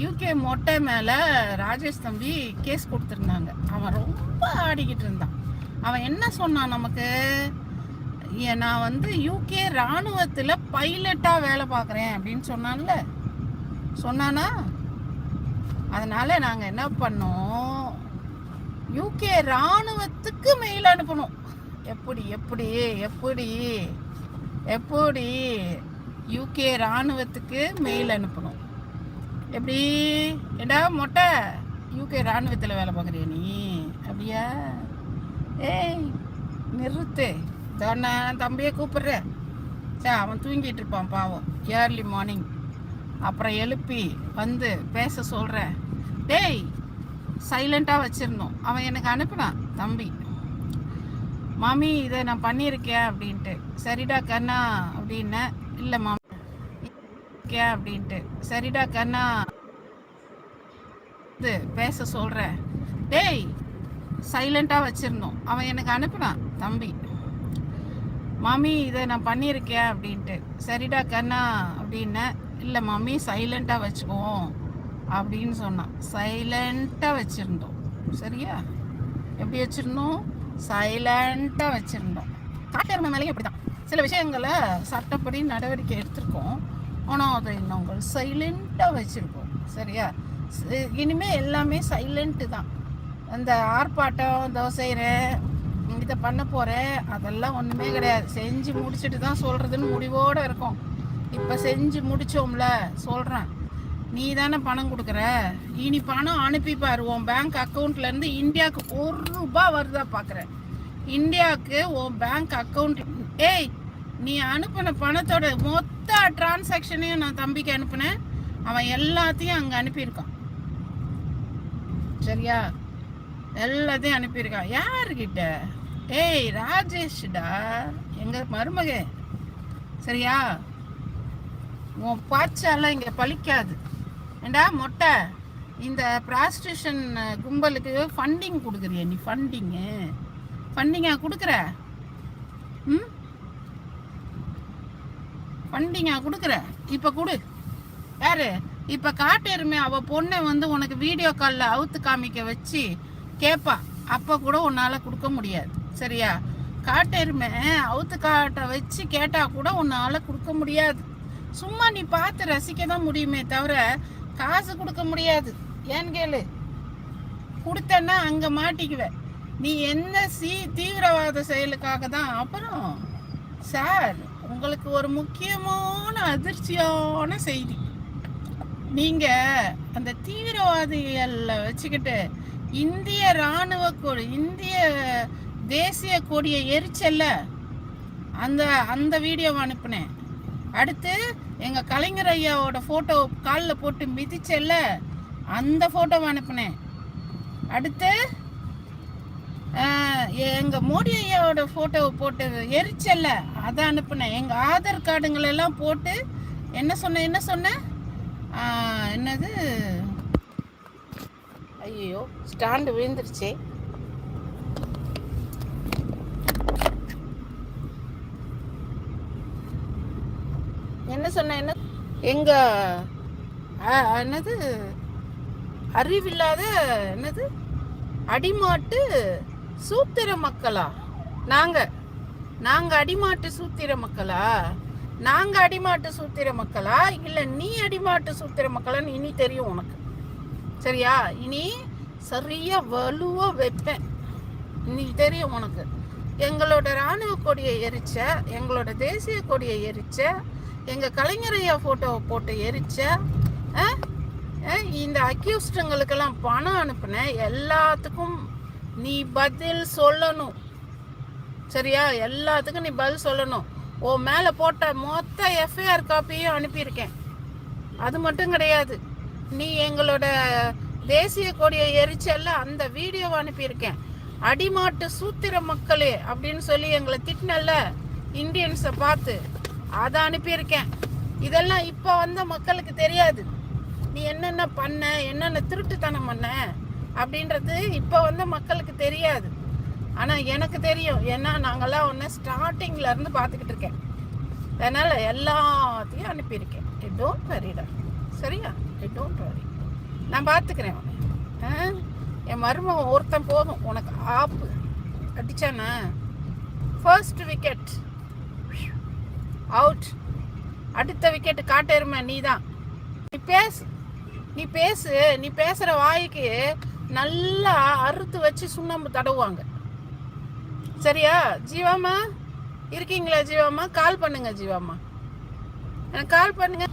UK மொட்டை மேலே ராஜேஷ் தம்பி கேஸ் கொடுத்துருந்தாங்க. அவன் ரொம்ப ஆடிக்கிட்டு இருந்தான். அவன் என்ன சொன்னான் நமக்கு, நான் வந்து யூகே இராணுவத்தில் பைலட்டாக வேலை பார்க்குறேன் அப்படின்னு சொன்னானா. அதனால் நாங்கள் என்ன பண்ணோம், யூகே இராணுவத்துக்கு மெயில் அனுப்பணும். எப்படி எப்படி எப்படி எப்படி யூகே இராணுவத்துக்கு மெயில் அனுப்பணும். எப்படி ஏண்டா மொட்டை, யூகே இராணுவத்தில் வேலை பார்க்குறியா நீ? அப்படியா? ஏய் நிறுத்து, தானே தம்பியை கூப்பிட்றேன். சரி, அவன் தூங்கிட்டு இருப்பான் பாவம், ஏர்லி மார்னிங். அப்புறம் எழுப்பி வந்து பேச சொல்கிறேன். டேய் சைலண்ட்டாக வச்சிருந்தோம். அவன் எனக்கு அனுப்பினான், தம்பி மாமி இதை நான் பண்ணியிருக்கேன் அப்படின்ட்டு. சரிடா கண்ணா அப்படின்ன. இல்லை மாமி அப்படின்ட்டு. சரிடா கண்ணா இது பேச சொல்கிறேன். டேய் சைலண்ட்டாக வச்சிருந்தோம். அவன் எனக்கு அனுப்பினான், தம்பி மாமி இதை நான் பண்ணியிருக்கேன் அப்படின்ட்டு. சரிடா கண்ணா அப்படின்ன. இல்லை மாமி சைலண்ட்டாக வச்சுக்குவோம் அப்படின்னு சொன்னான். சைலண்ட்டாக வச்சுருந்தோம். சரியா? எப்படி வச்சுருந்தோம்? சைலண்ட்டாக வச்சுருந்தோம். காட்டெருமை மேலேயும் இப்படி தான் சில விஷயங்களை சட்டப்படி நடவடிக்கை எடுத்திருக்கோம். ஆனால் அதை நாங்கள் சைலண்ட்டாக வச்சுருக்கோம். சரியா? இனிமேல் எல்லாமே சைலண்ட்டு தான். அந்த ஆர்ப்பாட்டம் தோசைறேன் இதை பண்ண போகிறேன் அதெல்லாம் ஒன்றுமே கிடையாது. செஞ்சு முடிச்சுட்டு தான் சொல்கிறதுன்னு முடிவோடு இருக்கும். இப்போ செஞ்சு முடித்தோம்ல, சொல்கிறேன். நீ தானே பணம் கொடுக்குற, இனி பணம் அனுப்பிப்பார் உன் பேங்க் அக்கௌண்ட்லேருந்து. இந்தியாவுக்கு ₹1 வருதா பார்க்குறேன். இந்தியாவுக்கு உன் பேங்க் அக்கௌண்ட். ஏய் நீ அனுப்பின பணத்தோட மொத்த டிரான்சாக்ஷனையும் நான் தம்பிக்கு அனுப்பினேன். அவன் எல்லாத்தையும் அங்கே அனுப்பியிருக்கான். சரியா? எல்லாத்தையும் அனுப்பியிருக்கான். யாருக்கிட்ட? ஏய் ராஜேஷ்டா, எங்கள் மருமக. சரியா? உன் பாச்சாலாம் இங்கே பழிக்காது. ஏண்டா மொட்டை, இந்த ப்ராஸ்டியூஷன் கும்பலுக்கு ஃபண்டிங் கொடுக்குறிய நீ? ஃபண்டிங்கா கொடுக்குற? ஃபண்டிங்கா கொடுக்குற? இப்போ கொடு. யாரு இப்போ காட்டெருமை அவள் பொண்ணை வந்து உனக்கு வீடியோ காலில் அவுத்து காமிக்க வச்சு கேட்பா. அப்போ கூட உன்னால் கொடுக்க முடியாது. சரியா? காட்டெருமை அவுத்து காட்ட வச்சு கேட்டால் கூட உன்னால் கொடுக்க முடியாது. சும்மா நீ பார்த்து ரசிக்க தான் முடியுமே தவிர காசு கொடுக்க முடியாது. ஏன்னு கேளு, கொடுத்தன்னா அங்கே மாட்டிக்குவேன். நீ என்ன தீவிரவாத செயலுக்காக தான். அப்புறம் சார், உங்களுக்கு ஒரு முக்கியமான அதிர்ச்சியான செய்தி. நீங்கள் அந்த தீவிரவாதிகளை வச்சுக்கிட்டு இந்திய இராணுவ கொடி, இந்திய தேசிய கொடியை எரிச்சல்ல, அந்த வீடியோவை அனுப்புனேன். அடுத்து எங்கள் கலைஞர் ஐயாவோட ஃபோட்டோ காலில் போட்டு மிதிச்சல்ல, அந்த ஃபோட்டோவை அனுப்புனேன். அடுத்து எங்கள் மோடி ஐயாவோட ஃபோட்டோவை போட்டு எரிச்சல்ல, அதை அனுப்புனேன். எங்கள் ஆதார் கார்டுங்களெல்லாம் போட்டு என்ன சொன்னேன் என்னது, ஐயோ ஸ்டாண்டு விழுந்துருச்சே. என்ன சொன்ன எங்க என்னது அறிவில்லாத என்னது அடிமாட்டு சூத்திர மக்களா? நாங்க அடிமாட்டு சூத்திர மக்களா? நாங்க அடிமாட்டு சூத்திர மக்களா இல்லை நீ அடிமாட்டு சூத்திர மக்களான்னு இனி தெரியும் உனக்கு. சரியா? இனி சரியா வலுவா வைப்பேன். இனி தெரியும் உனக்கு. எங்களோட இராணுவ கொடியை எரிச்ச, எங்களோட தேசிய கொடியை எரிச்ச, எங்கள் கலைஞரையா ஃபோட்டோவை போட்டு எரிச்ச, இந்த அக்யூஸ்டுங்களுக்கெல்லாம் பணம் அனுப்புன எல்லாத்துக்கும் நீ பதில் சொல்லணும். சரியா? எல்லாத்துக்கும் நீ பதில் சொல்லணும். உன் மேலே போட்ட மொத்த எஃப்ஐஆர் காப்பியும் அனுப்பியிருக்கேன். அது மட்டும் கிடையாது, நீ எங்களோட தேசிய கொடியை எரிச்சல்ல அந்த வீடியோவை அனுப்பியிருக்கேன். அடிமாட்டு சூத்திர மக்களே அப்படின்னு சொல்லி எங்களை திட்டினல்ல இந்தியன்ஸை பார்த்து, அதை அனுப்பியிருக்கேன். இதெல்லாம் இப்போ வந்த மக்களுக்கு தெரியாது. நீ என்னென்ன பண்ண, என்னென்ன திருட்டுத்தனம் பண்ண அப்படின்றது இப்போ வந்த மக்களுக்கு தெரியாது. ஆனால் எனக்கு தெரியும். ஏன்னா நாங்கள்லாம் ஒன்று ஸ்டார்டிங்லேருந்து பார்த்துக்கிட்டு இருக்கேன். அதனால் எல்லாத்தையும் அனுப்பியிருக்கேன். டோன்ட் வரிடா. சரியா? ஐ டோன்ட் வரி, நான் பார்த்துக்கிறேன் உன்னை. என் மருமகன் ஒருத்தன் போதும் உனக்கு. ஆப்பு அடிச்சானா ஃபர்ஸ்ட் விக்கெட் அவுட். அடுத்த விக்கெட்டு காட்டேருமே நீ தான். நீ பேசு. நீ பேசுகிற வாய்க்கு நல்லா அறுத்து வச்சு சுண்ணாம்பு தடவுவாங்க. சரியா? ஜீவாமா இருக்கீங்களா? ஜீவாமா கால் பண்ணுங்க. ஜீவாமா எனக்கு கால் பண்ணுங்க.